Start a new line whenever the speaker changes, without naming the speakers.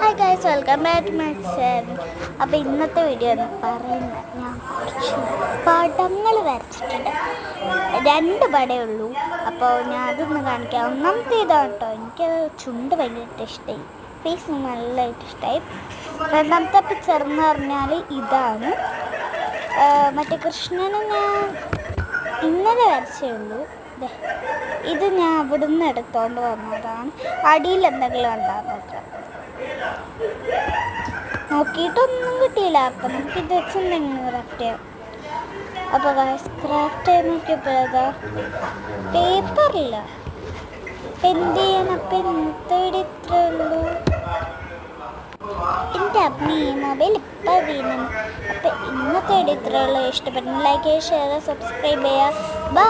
Hi guys, welcome back to my channel. അപ്പോൾ ഇന്നത്തെ video എന്ന് പറയുന്നത് ഞാൻ കുറച്ച് പടങ്ങൾ വരച്ചിട്ടുണ്ട്. 2 പടമേ ഉള്ളൂ. അപ്പോൾ ഞാൻ അതൊന്ന് കാണിക്കാം. ഒന്നാമത്തെ ഇതാണ് കേട്ടോ. എനിക്ക് ചുണ്ട് ഭയങ്കരമായിട്ട് ഇഷ്ടമായി, ഫേസ് നല്ലതായിട്ട് ഇഷ്ടമായി. രണ്ടാമത്തെ പിക്ചർ എന്ന് പറഞ്ഞാൽ ഇതാണ്. മറ്റേ കൃഷ്ണനെ ഞാൻ ഇന്നലെ വരച്ചേ ഉള്ളൂ. ഇത് ഞാൻ അവിടുന്ന് എടുത്തോണ്ട് വന്നതാണ്. അടിയിൽ എന്തെങ്കിലും ഉണ്ടാകുന്ന നോക്കാം. നോക്കിയിട്ടൊന്നും കിട്ടിയില്ല. അപ്പം നമുക്കിത് വെച്ച് എന്തെങ്കിലും ക്രാഫ്റ്റ് ചെയ്യാം. അപ്പോൾ ക്രാഫ്റ്റ് ചെയ്ത് നോക്കിയപ്പോൾ ഏതാ പേപ്പറില്ല. എന്ത് ചെയ്യാൻ? അപ്പം ഇന്നത്തെ ഇത്രേ ഉള്ളൂ. എൻ്റെ അമ്മ ഈ മൊബൈൽ ഇപ്പം വീണു. അപ്പം ഇന്നത്തെ ഇത്രേ ഉള്ളൂ. ഇഷ്ടപ്പെടുന്ന ലൈക്ക് ചെയ്യുക, ഷെയർ, സബ്സ്ക്രൈബ് ചെയ്യുക. ബൈ.